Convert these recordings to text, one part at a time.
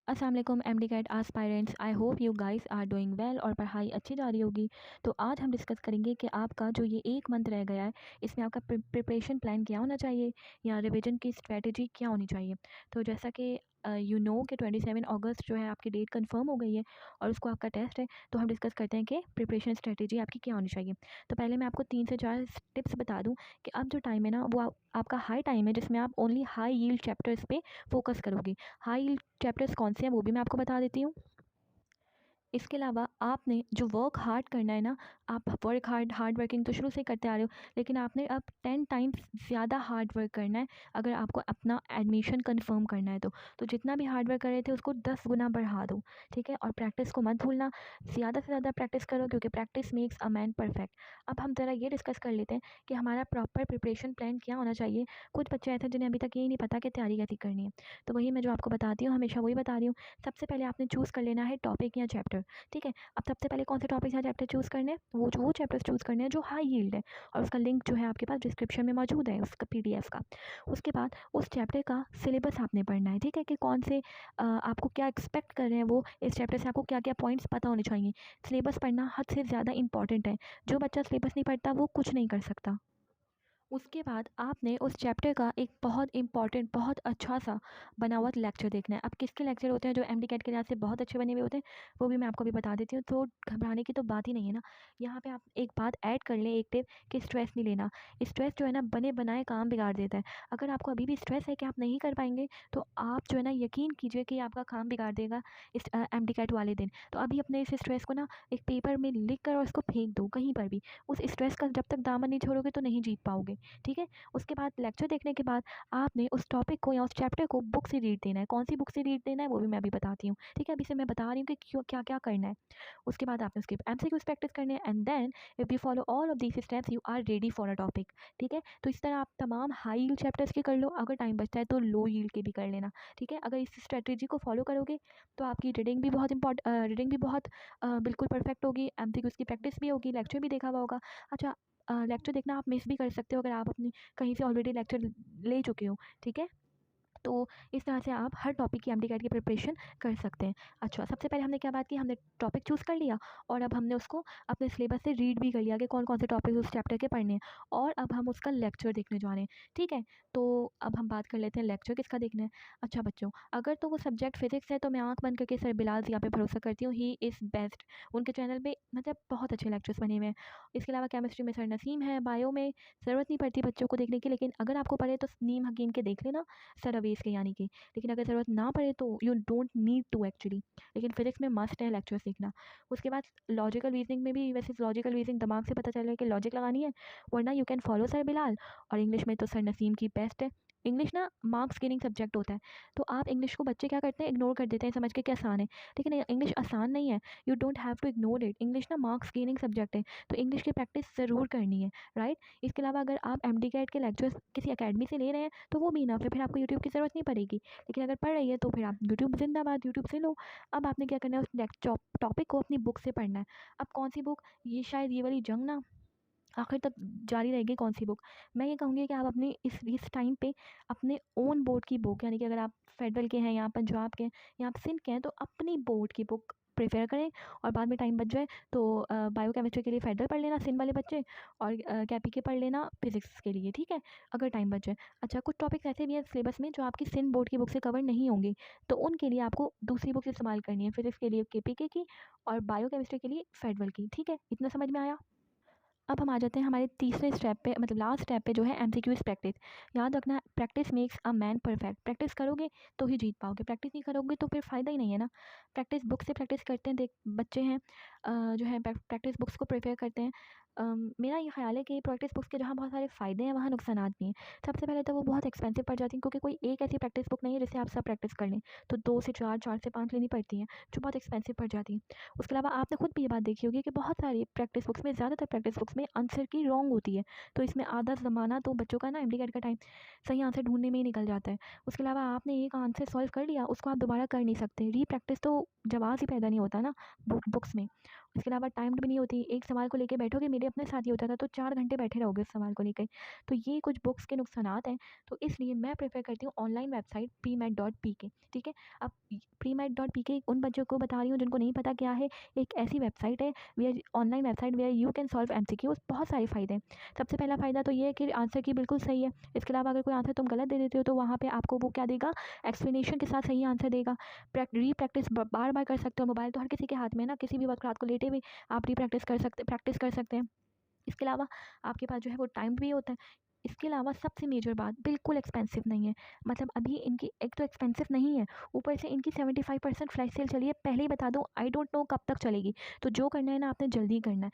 अस्सलाम वालेकुम MD CAT aspirants. I hope you guys are doing well और पढ़ाई अच्छी जा रही होगी। तो आज हम डिस्कस करेंगे कि आपका जो ये एक मंथ रह गया है इसमें आपका प्रिपरेशन प्लान क्या होना चाहिए या रिवीजन की स्ट्रेटजी क्या होनी चाहिए। तो जैसा कि यू नो कि 27 अगस्त जो है आपकी डेट कंफर्म हो गई है और उसको आपका टेस्ट है। तो हम डिस्कस करते हैं कि प्रिपरेशन स्ट्रेटजी आपकी क्या होनी चाहिए। तो पहले मैं आपको 3 से 4 टिप्स बता दूं कि अब जो टाइम है ना वो आपका हाई टाइम है जिसमें आप ओनली हाई यील्ड चैप्टर्स पे फोकस करोगे। हाई यील्ड चैप्टर्स कौन से हैं वो भी मैं आपको बता देती हूँ। इसके अलावा आपने जो वर्क हार्ड करना है ना, आप हार्ड वर्किंग तो शुरू से ही करते आ रहे हो, लेकिन आपने अब 10 टाइम्स ज़्यादा हार्ड वर्क करना है अगर आपको अपना एडमिशन कंफर्म करना है। तो जितना भी हार्ड वर्क कर रहे थे उसको 10 गुना बढ़ा दो, ठीक है। और प्रैक्टिस को मत भूलना, ज़्यादा से ज़्यादा प्रैक्टिस करो क्योंकि practice makes a man perfect. अब हम ज़रा ये डिस्कस कर लेते हैं कि हमारा प्रॉपर प्रिपरेशन प्लान क्या होना चाहिए। कुछ बच्चे ऐसे हैं जिन्हें अभी तक यही नहीं पता कि तैयारी कैसी करनी है। तो वही मैं जो आपको बताती हूँ, हमेशा वही बता रही हूँ। सबसे पहले आपने चूज़ कर लेना है टॉपिक या चैप्टर, ठीक है। अब सबसे पहले कौन से टॉपिक या चैप्टर चूज़ करने हैं, वो चैप्टर्स चूज़ करने हैं जो हाई यील्ड है और उसका लिंक जो है आपके पास डिस्क्रिप्शन में मौजूद है उसका पीडीएफ का। उसके बाद उस चैप्टर का सिलेबस आपने पढ़ना है, ठीक है, कि कौन से आपको क्या एक्सपेक्ट कर रहे हैं वो इस चैप्टर से, आपको क्या क्या पॉइंट्स पता होने चाहिए। सिलेबस पढ़ना हद से ज़्यादा इंपॉर्टेंट है। जो बच्चा सिलेबस नहीं पढ़ता वो कुछ नहीं कर सकता। उसके बाद आपने उस चैप्टर का एक बहुत इंपॉर्टेंट, बहुत अच्छा सा बना हुआ लेक्चर देखना है। अब किसके लेक्चर होते हैं जो एमडी कैट के लिहाज से बहुत अच्छे बने हुए होते हैं, वो भी मैं आपको अभी बता देती हूँ। तो घबराने की तो बात ही नहीं है ना। यहाँ पे आप एक बात ऐड कर लें, एक टिप, कि स्ट्रेस नहीं लेना। स्ट्रेस जो है ना बने बनाए काम बिगाड़ देता है। अगर आपको अभी भी स्ट्रेस है कि आप नहीं कर पाएंगे तो आप जो है ना यकीन कीजिए कि आपका काम बिगाड़ देगा इस एमडी कैट वाले दिन। तो अभी अपने इस स्ट्रेस को ना एक पेपर में लिख कर और उसको फेंक दो कहीं पर भी। उस स्ट्रेस का जब तक दामन नहीं छोड़ोगे तो नहीं जीत पाओगे, ठीक है। उसके बाद लेक्चर देखने के बाद आपने उस टॉपिक को या उस चैप्टर को बुक से रीड देना है। कौन सी बुक से रीड देना है वो भी मैं अभी बताती हूँ, ठीक है। अभी से मैं बता रही हूँ कि क्यों क्या क्या करना है। उसके बाद आपने उसके एमसीक्यूज प्रैक्टिस करने हैं and then if you follow all of these steps you are ready for a topic, ठीक है। तो इस तरह आप तमाम हाई यील्ड चैप्टर्स के कर लो, अगर टाइम बचता है तो लो यील्ड के भी कर लेना, ठीक है। अगर इस स्ट्रेटेजी को फॉलो करोगे तो आपकी रीडिंग भी बहुत रीडिंग भी बहुत बिल्कुल परफेक्ट होगी, एमसीक्यूज की प्रैक्टिस भी होगी, लेक्चर भी देखा हुआ होगा। अच्छा, लेक्चर देखना आप मिस भी कर सकते हो अगर आप अपनी कहीं से ऑलरेडी लेक्चर ले चुके हो, ठीक है। तो इस तरह से आप हर टॉपिक की एमडी कैट की प्रिपरेशन कर सकते हैं। अच्छा, सबसे पहले हमने क्या बात की, हमने टॉपिक चूज़ कर लिया और अब हमने उसको अपने सिलेबस से रीड भी कर लिया कि कौन कौन से टॉपिक उस चैप्टर के पढ़ने हैं और अब हम उसका लेक्चर देखने जा रहे हैं, ठीक है। तो अब हम बात कर लेते हैं लेक्चर किसका देखना है। अच्छा बच्चों, अगर तो वो सब्जेक्ट फिजिक्स है तो मैं आँख बंद करके सर बिलाल ज़िया पे भरोसा करती हूँ। He is best. उनके चैनल पे मतलब बहुत अच्छे लेक्चर्स बने हुए हैं। इसके अलावा केमिस्ट्री में सर नसीम है, बायो में ज़रूरत नहीं पड़ती बच्चों को देखने की, लेकिन अगर आपको पढ़े तो नीम हकीम के देख लेना, सर अवेज़ के यानी कि। लेकिन अगर ज़रूरत ना पड़े तो you don't need to actually, लेकिन फिजिक्स में मस्ट है लेक्चर सीखना। उसके बाद लॉजिकल रीजनिंग में भी, वैसे लॉजिकल रीजनिंग दिमाग से पता चल रहा है कि लॉजिक लगानी है, वरना you can follow sir Bilal. और इंग्लिश में तो सर नसीम की बेस्ट है। इंग्लिश ना मार्क्स गेनिंग सब्जेक्ट होता है, तो आप इंग्लिश को बच्चे क्या करते हैं, इग्नोर कर देते हैं समझ के कि आसान है, लेकिन इंग्लिश आसान नहीं है। You don't have to ignore it. English ना मार्क्स गेनिंग सब्जेक्ट है, तो इंग्लिश की प्रैक्टिस ज़रूर करनी है, राइट। इसके अलावा अगर आप एमडी कैट के लेक्चर्स किसी अकेडमी से ले रहे हैं तो वो भी ना, फिर आपको यूट्यूब की ज़रूरत नहीं पड़ेगी। लेकिन अगर पढ़ रही है तो फिर आप यूट्यूब जिंदाबाद, यूट्यूब से लो। अब आपने क्या करना है, उस टॉपिक को अपनी बुक से पढ़ना है। अब कौन सी बुक, ये शायद ये वाली जंग ना आखिर तक जारी रहेगी। कौन सी बुक, मैं ये कहूँगी कि आप अपनी इस टाइम पे अपने ओन बोर्ड की बुक, यानी कि अगर आप फेडरल के हैं या पंजाब के हैं या आप सिंध के हैं तो अपनी बोर्ड की बुक प्रेफर करें। और बाद में टाइम बच जाए तो बायो केमिस्ट्री के लिए फेडरल पढ़ लेना सिंध वाले बच्चे, और कैपी के पढ़ लेना फिजिक्स के लिए, ठीक है, अगर टाइम बच जाए। अच्छा, कुछ टॉपिक्स ऐसे भी हैं सिलेबस में जो आपकी सिंध बोर्ड की बुक से कवर नहीं होंगे, तो उनके लिए आपको दूसरी बुक इस्तेमाल करनी है, फिजिक्स के लिए केपीके की और बायो केमिस्ट्री के लिए फेडरल की, ठीक है। इतना समझ में आया। अब हम आ जाते हैं हमारे तीसरे स्टेप पे, मतलब लास्ट स्टेप पे, जो है एमसीक्यूज प्रैक्टिस। याद रखना, practice makes a man perfect. Practice करोगे तो ही जीत पाओगे, प्रैक्टिस नहीं करोगे तो फिर फ़ायदा ही नहीं है ना। प्रैक्टिस बुक से प्रैक्टिस करते हैं, देख बच्चे हैं जो है प्रैक्टिस बुक्स को प्रेफर करते हैं। मेरा ये ख्याल है कि प्रैक्टिस बुक्स के जहाँ बहुत सारे फ़ायदे हैं वहाँ नुकसानात भी हैं। सबसे पहले तो वो बहुत एक्सपेंसिव पड़ जाती हैं क्योंकि कोई एक ऐसी प्रैक्टिस बुक नहीं है जिससे आप सब प्रैक्टिस कर लें, तो 2 से 4, 4 से 5 लेनी पड़ती हैं जो बहुत एक्सपेंसिव पड़ जाती हैं। उसके अलावा आपने खुद भी ये बात देखी होगी कि बहुत सारी प्रैक्टिस बुक्स में, ज़्यादातर प्रैक्टिस बुक्स में आंसर की रॉन्ग होती है, तो इसमें आधा ज़माना तो बच्चों का ना एमडी कैट का टाइम सही आंसर ढूंढने में ही निकल जाता है। उसके अलावा आपने एक आंसर सॉल्व कर लिया, उसको आप दोबारा कर नहीं सकते, री प्रैक्टिस तो जवाब ही पैदा नहीं होता ना बुक्स में। इसके अलावा टाइम भी नहीं होती, एक सवाल को लेके बैठोगे, मेरे अपने साथ ही होता था, तो 4 घंटे बैठे रहोगे उस सवाल को लेके। तो ये कुछ बुक्स के नुकसानात हैं, तो इसलिए मैं प्रेफ़र करती हूँ ऑनलाइन वेबसाइट प्रीमेट.पीके, ठीक है? अब प्रीमेट.पीके उन बच्चों को बता रही हूँ जिनको नहीं पता क्या है। एक ऐसी वेबसाइट है where online website where you can solve MCQs. बहुत सारे फ़ायदे हैं। सबसे पहला फ़ायदा तो ये है कि आंसर की बिल्कुल सही है। इसके अलावा अगर कोई आंसर तुम गलत दे देते हो तो वहाँ पे आपको वो क्या देगा, एक्सप्लेनेशन के साथ सही आंसर देगा। री-प्रैक्टिस बार-बार कर सकते हो। मोबाइल तो हर किसी के हाथ में है ना, किसी भी वक़्त रात को लेटे हुए आप प्रैक्टिस कर सकते हैं। इसके अलावा आपके पास जो है वो टाइम भी होता है। इसके अलावा सबसे मेजर बात, बिल्कुल एक्सपेंसिव नहीं है। मतलब अभी इनकी एक तो एक्सपेंसिव नहीं है, ऊपर से इनकी 75% फ्लैश सेल चली है। पहले ही बता दूँ, आई डोंट नो कब तक चलेगी। तो जो करना है ना, आपने जल्दी करना है।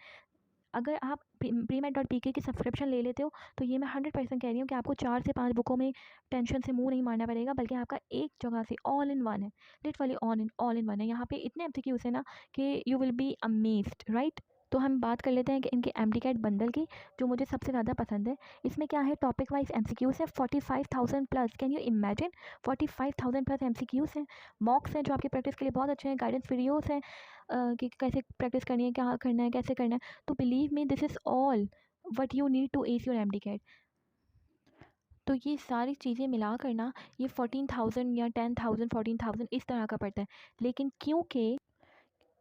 अगर आप प्रीमेट.पीके की सब्सक्रिप्शन ले लेते हो, तो ये मैं 100% कह रही हूँ कि आपको 4 से 5 बुकों में टेंशन से मुँह नहीं मारना पड़ेगा, बल्कि आपका एक जगह से ऑल इन वन है। लिटरली ऑल इन वन है। यहाँ पे इतने एमसीक्यूज़ हैं ना कि you will be amazed, right? तो हम बात कर लेते हैं कि इनके एमडीकैट बंडल की, जो मुझे सबसे ज़्यादा पसंद है। इसमें क्या है, टॉपिक वाइज़ एमसीक्यूज़ है 45,000 plus. Can you imagine? 45,000 plus MCQs हैं। मॉक्स हैं जो आपकी प्रैक्टिस के लिए बहुत अच्छे हैं। गाइडेंस वीडियोज़ हैं कि कैसे प्रैक्टिस करनी है, क्या करना है, कैसे करना है। तो believe me, this is all what you need to ace your MDCAT. तो ये सारी चीज़ें मिलाकर ना ये 14,000 या 10,000 14,000 इस तरह का पड़ता है। लेकिन क्योंकि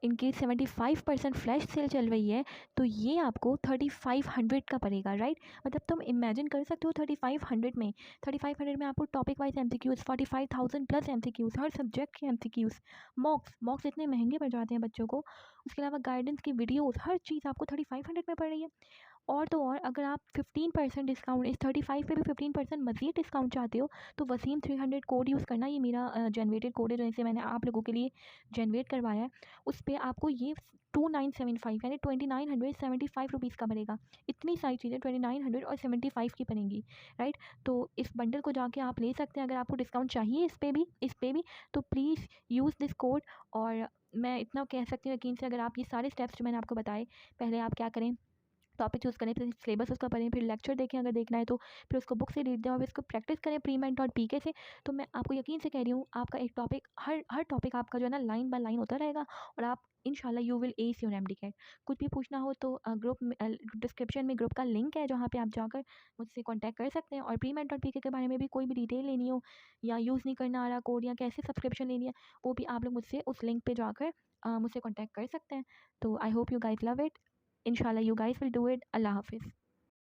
इनकी 75% फ्लैश सेल चल रही है, तो ये आपको 3500 का पड़ेगा, राइट? मतलब तुम इमेजिन कर सकते हो 3500 में आपको topic wise MCQs 45,000 plus MCQs, हर सब्जेक्ट के एमसीक्यूज़, मॉक्स इतने महंगे पड़ जाते हैं बच्चों को। उसके अलावा गाइडेंस की वीडियोज़, हर चीज़ आपको 3500 में पड़ रही है। और तो और अगर आप 15% डिस्काउंट, इस 35 पे भी 15% मज़ीद डिस्काउंट चाहते हो, तो वसीम 300 कोड यूज़ करना। ये मेरा जनरेटेड कोड है, जैसे मैंने आप लोगों के लिए जनरेट करवाया है। उस पे आपको ये 2975 यानी 2975 रुपीज़ का पड़ेगा। इतनी सारी चीज़ें 2975 की पड़ेंगी, राइट? तो इस बंडल को जाके आप ले सकते हैं। अगर आपको डिस्काउंट चाहिए इस पे भी, तो प्लीज़ यूज़ दिस कोड। और मैं इतना कह सकती हूँ यकीन से, अगर आप ये सारे स्टेप्स जो मैंने आपको बताए, पहले आप क्या करें, टॉपिक चूज़ करें, फिर सिलेबस उसका पढ़ें, फिर लेक्चर देखें अगर देखना है तो, फिर उसको बुक से रीड दें और फिर इसको प्रैक्टिस करें प्रीमेट.पीके से। तो मैं आपको यकीन से कह रही हूँ, आपका एक टॉपिक, हर टॉपिक आपका जो है ना लाइन बाय लाइन होता रहेगा, और आप इंशाल्लाह you will S your MDCAT. कुछ भी पूछना हो तो ग्रुप में डिस्क्रिप्शन में ग्रुप का लिंक है, जहाँ पे आप जाकर मुझसे कॉन्टैक्ट कर सकते हैं। और प्रीमेट.पीके के बारे में भी कोई भी डिटेल लेनी हो, या यूज़ नहीं करना आ रहा कोड, या कैसे सब्सक्रिप्शन लेनी है, वो भी आप लोग मुझसे उस लिंक पर जाकर मुझसे कॉन्टैक्ट कर सकते हैं। तो आई hope you guys love it. Inshallah, you guys will do it. Allah Hafiz.